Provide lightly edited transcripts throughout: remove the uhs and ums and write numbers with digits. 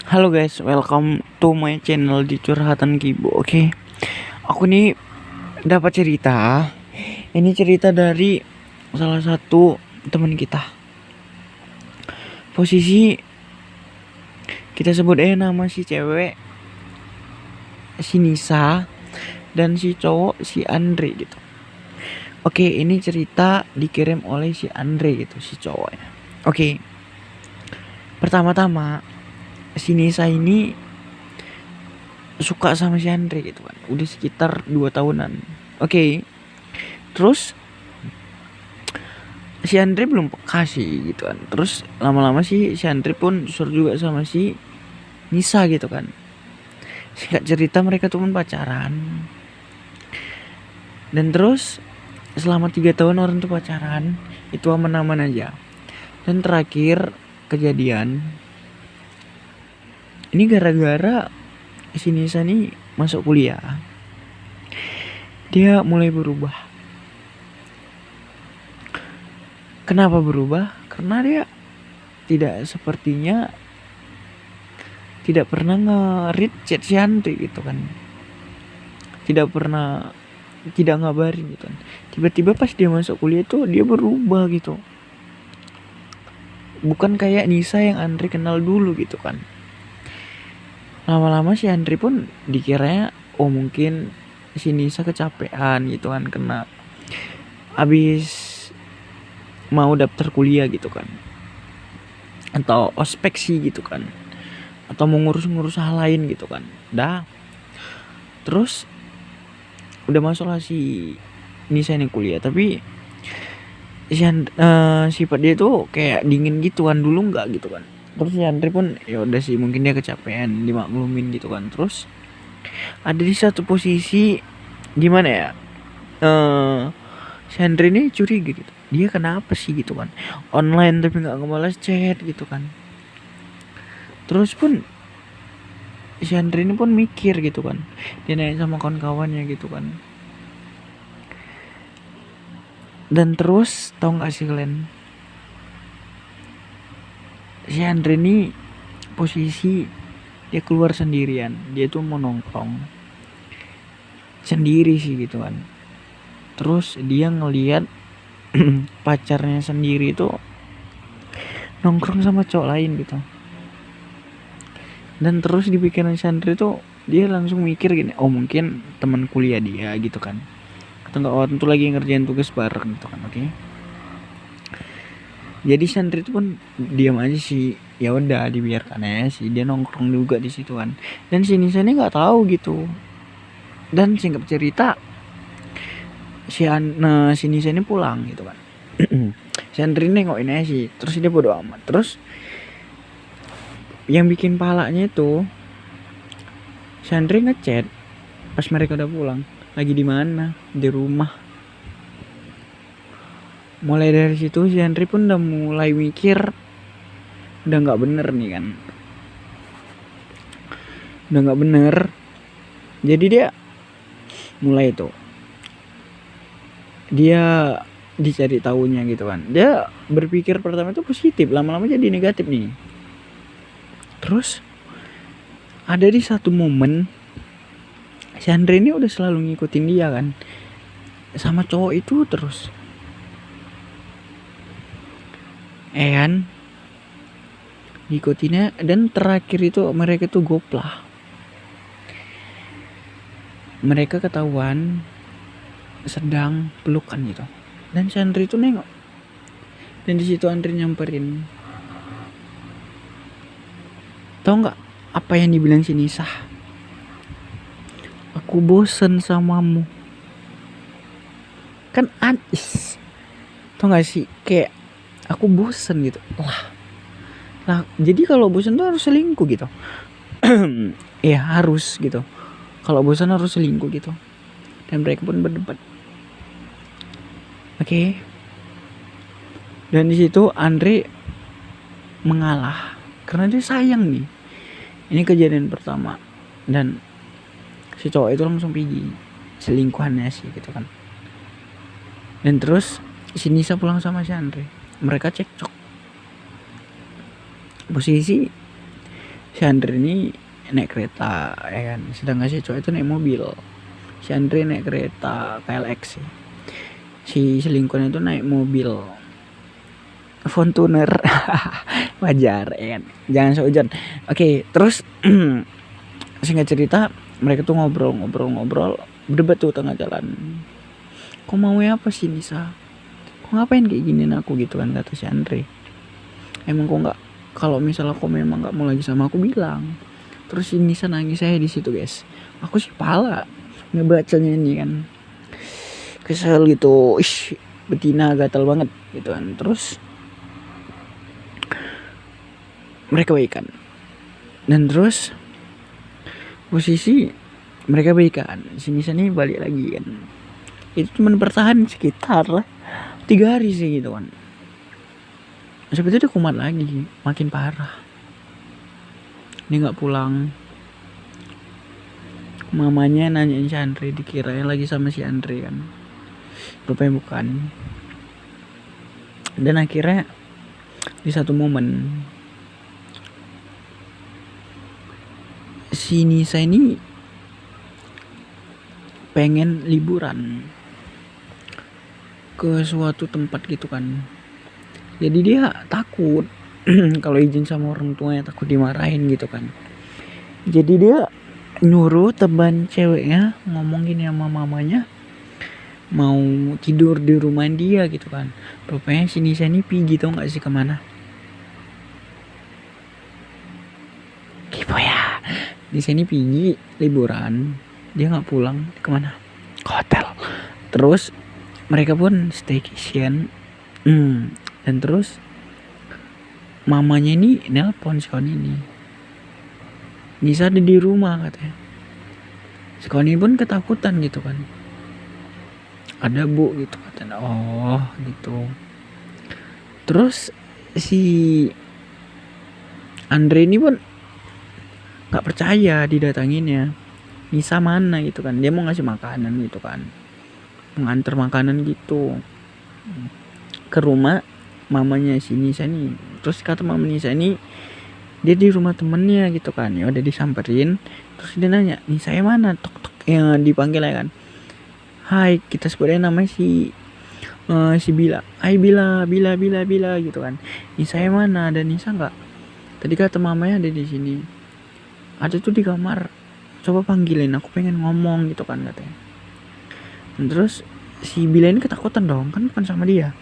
Halo guys, welcome to my channel di Curhatan Kibo. Oke, aku nih dapat cerita. Ini cerita dari salah satu teman kita. Posisi kita sebut nama si cewek si Nisa dan si cowok si Andre gitu. Oke, ini cerita dikirim oleh si Andre gitu, si cowoknya. Oke, pertama-tama si Nisa ini suka sama si Andre gitu kan, udah sekitar 2 tahunan. Oke, terus si Andre belum peka sih gitu kan. Terus lama-lama si Andre pun suruh juga sama si Nisa gitu kan. Singkat cerita mereka tuh pun pacaran. Dan terus selama 3 tahun orang tuh pacaran, itu aman-aman aja. Dan terakhir kejadian ini gara-gara si Nisa nih masuk kuliah. Dia mulai berubah. Kenapa berubah? Karena dia tidak pernah nge-read chat si Andre gitu kan. Tidak ngabarin gitu kan. Tiba-tiba pas dia masuk kuliah tuh dia berubah gitu. Bukan kayak Nisa yang Andre kenal dulu gitu kan. Lama-lama si Andre pun dikiranya mungkin si Nisa kecapean gitu kan, kena habis mau daftar kuliah gitu kan, atau ospek sih gitu kan, atau mau ngurus hal lain gitu kan. Terus udah masuk lah si Nisa ini kuliah, tapi sifat dia tuh kayak dingin gitu kan, dulu nggak gitu kan. Terus si Andre pun ya udah sih, mungkin dia kecapean, dimaklumin gitu kan. Terus ada di satu posisi gimana ya, si Andre ini curiga gitu, dia kenapa sih gitu kan, online tapi nggak ngebalas chat gitu kan. Terus pun si Andre ini pun mikir gitu kan, dia nanya sama kawan-kawannya gitu kan. Dan terus tau gak sih kalian, si Andre ini posisi dia keluar sendirian, dia tuh mau nongkrong sendiri sih gitu kan. Terus dia ngeliat pacarnya sendiri tuh nongkrong sama cowok lain gitu. Dan terus di pikiran si Andre tuh dia langsung mikir gini, mungkin teman kuliah dia gitu kan, atau enggak waktu itu lagi ngerjain tugas bareng gitu kan. Oke. Jadi Sandri itu pun diam aja sih, ya udah dibiarkan aja sih, dia nongkrong juga di situ kan. Dan si Nisa ini nggak tahu gitu. Dan singkat cerita si Nisa ini pulang gitu kan. Si Sandri nengokin aja sih, terus dia bodo amat. Terus yang bikin palanya itu si Sandri ngechat pas mereka udah pulang, lagi di mana, di rumah. Mulai dari situ si Andre pun udah mulai mikir, udah nggak bener nih kan, udah nggak bener. Jadi dia mulai tuh, dia dicari tahunya gitu kan. Dia berpikir pertama itu positif, lama-lama jadi negatif nih. Terus ada di satu momen si Andre ini udah selalu ngikutin dia kan, sama cowok itu terus. Kan ngikutinnya, dan terakhir itu mereka tuh goplah. Mereka ketahuan sedang pelukan gitu. Dan si Andre itu nengok. Dan di situ Andre nyamperin. Tahu nggak apa yang dibilang si Nisa? Aku bosen samamu. Kan antis. Tahu nggak sih, kayak aku bosen gitu lah. Jadi kalau bosen tuh harus selingkuh gitu. Ya harus gitu, kalau bosan harus selingkuh gitu. Dan mereka pun berdebat. Oke. Dan di situ Andre mengalah karena dia sayang nih. Ini kejadian pertama. Dan si cowok itu langsung pergi, selingkuhannya sih gitu kan. Dan terus si Nisa pulang sama si Andre. Mereka cekcok. Posisi Si Andre ini naik kereta ya kan, sedangkan si cowok itu naik mobil. Si Andre naik kereta KLX sih. Si selingkuhan itu naik mobil Fortuner. Wajar ya kan, jangan seujon. Oke, terus singkat cerita mereka tuh ngobrol berdebat tuh tengah jalan. Kok maunya apa sih Nisa? Kok ngapain kayak giniin aku gitu kan, kata si Andre. Emang kok nggak, kalau misalnya kok memang nggak mau lagi sama aku bilang. Terus si Nisa nangis saya di situ guys. Aku sih pala ngebacanya ini kan, kesel gitu. Betina gatal banget gitu kan. Terus mereka baikan, dan terus posisi mereka baikan, si Nisa nih balik lagi kan. Itu cuma bertahan sekitar 3 hari sih gitu kan. Sampai itu dia kumat lagi, makin parah. Dia nggak pulang. Mamanya nanyain si Andre, dikirain lagi sama si Andre kan, rupanya bukan. Dan akhirnya di satu momen si Nisa ini pengen liburan ke suatu tempat gitu kan. Jadi dia takut kalau izin sama orang tuanya, takut dimarahin gitu kan. Jadi dia nyuruh teman ceweknya ngomong gini sama mamanya, mau tidur di rumah dia gitu kan. Rupanya si Nisa ini pergi, tau gak sih kemana? Kipo ya, Nisa ini pergi liburan, dia gak pulang. Kemana? Ke hotel. Terus mereka pun staycation. Dan terus mamanya ini nelpon si kawan ini, Nisa ada di rumah katanya. Si kawan ini pun ketakutan gitu kan, ada bu gitu katanya. Oh gitu. Terus si Andre ini pun gak percaya didatanginnya. Nisa mana gitu kan, dia mau ngasih makanan gitu kan, mengantar makanan gitu ke rumah mamanya si Nisa nih. Terus kata mama Nisa ini dia di rumah temennya gitu kan. Ya udah disamperin, terus dia nanya, Nisa yang mana? Tok tok yang dipanggil ya kan. Hai, kita sebutnya namanya si Bila. Hai Bila gitu kan. Nisa yang mana? Ada Nisa nggak? Tadi kata mamanya ada di sini. Ada tuh di kamar. Coba panggilin, aku pengen ngomong gitu kan katanya. Dan terus si Bila ini ketakutan dong, kan bukan sama dia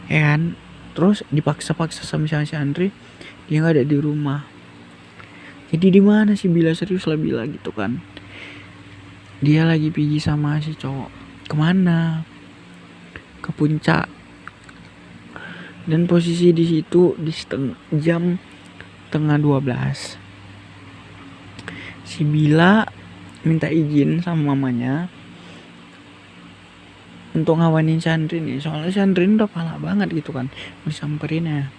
ya kan. Terus dipaksa-paksa sama si Andre, dia nggak ada di rumah. Jadi di mana sih Bila? Serius lah Bila gitu kan. Dia lagi pergi sama si cowok. Kemana? Ke puncak. Dan posisi di situ di jam tengah 12. Si Bila minta izin sama mamanya untuk ngawanin si Andre nih. Soalnya si Andre udah pala banget gitu kan, mau disamperin ya.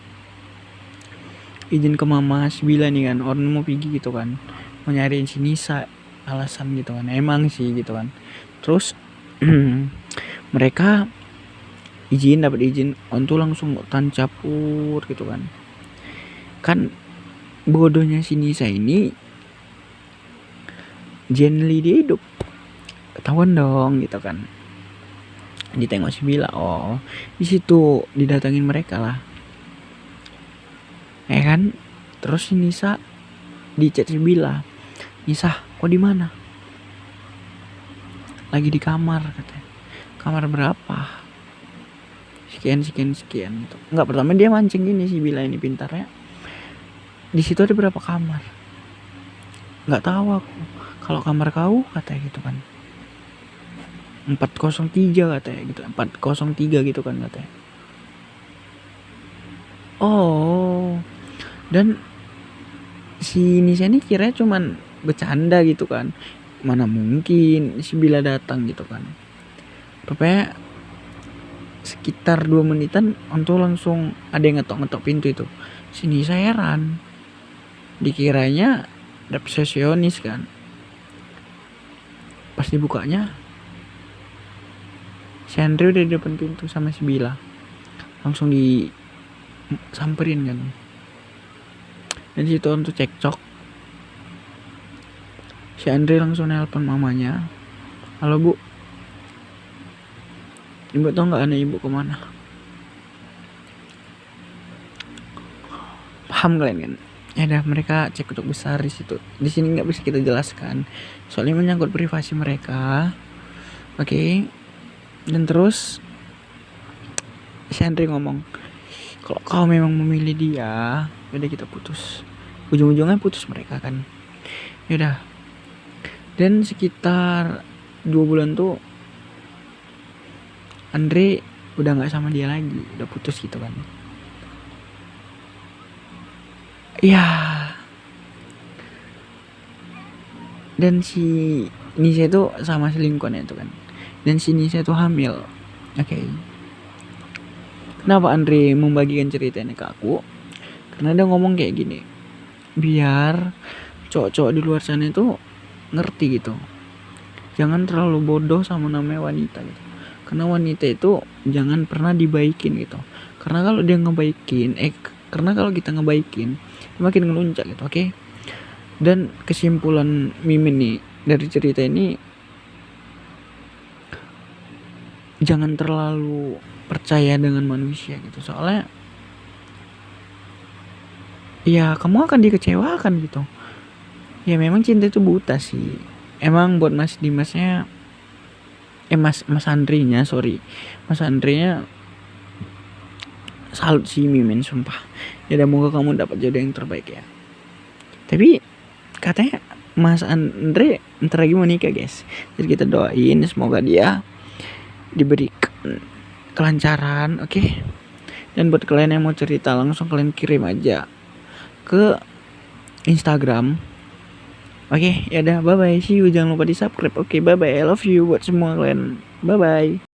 Izin ke mama si Bila nih kan, orang mau pergi gitu kan, mau nyariin si Nisa, alasan gitu kan. Emang sih gitu kan. Terus mereka dapat izin, untuk langsung tancapur gitu kan. Kan bodohnya si Nisa ini Jenly dia hidup, ketahuan dong gitu kan. Ditengok si Bila, oh di situ didatangin mereka lah ya kan. Terus si Nisa di chat si Bila, Nisa kok di mana? Lagi di kamar katanya. Kamar berapa? Sekian gitu. Enggak, pertama dia mancing gini si Bila ini pintarnya, di situ ada berapa kamar? Nggak tahu aku, kalau kamar kau katanya gitu kan 403 katanya gitu, 403 gitu kan katanya. Oh, dan si Nisa ini kira cuman bercanda gitu kan, mana mungkin si Bila datang gitu kan. Rupanya sekitar 2 menitan untuk langsung ada yang ngetok pintu itu. Si Nisa heran, dikiranya resepsionis kan. Pas dibukanya si Andre udah di depan pintu sama si Bila, langsung disamperin kan. Dan situ untuk cekcok Si Andre langsung nelpon mamanya. Halo bu, ibu tau nggak anak ibu kemana? Paham kalian kan? Ya udah, mereka cekcok besar di situ. Di sini nggak bisa kita jelaskan, soalnya menyangkut privasi mereka. Oke. Dan terus si Andre ngomong, kalau kau memang memilih dia, udah kita putus. Ujung-ujungnya putus mereka kan. Ya udah. Dan sekitar 2 bulan tuh Andre udah nggak sama dia lagi, udah putus gitu kan. Ya. Dan si Nisa itu sama selingkuhannya itu kan. Dan si Nisa itu hamil. Oke. Kenapa Andre membagikan ceritanya ke aku? Karena dia ngomong kayak gini, biar cowok-cowok di luar sana itu ngerti gitu, jangan terlalu bodoh sama namanya wanita gitu. Karena wanita itu jangan pernah dibaikin gitu. Karena kalau dia ngebaikin, karena kalau kita ngebaikin makin ngelunjak gitu. Oke. Dan kesimpulan Mimin nih dari cerita ini, jangan terlalu percaya dengan manusia gitu. Soalnya ya kamu akan dikecewakan gitu. Ya memang cinta itu buta sih. Emang buat Mas Dimasnya, Mas Andrinya, Mas Andrinya salut sih Mimin, sumpah. Ya udah, moga kamu dapat jodoh yang terbaik ya. Tapi katanya Mas Andre ntar lagi mau nikah guys. Jadi kita doain semoga dia diberi kelancaran, oke? Dan buat kalian yang mau cerita, langsung kalian kirim aja ke Instagram. Oke, ya udah, bye bye, see you, jangan lupa di subscribe. Oke, bye bye, I love you buat semua kalian, bye bye.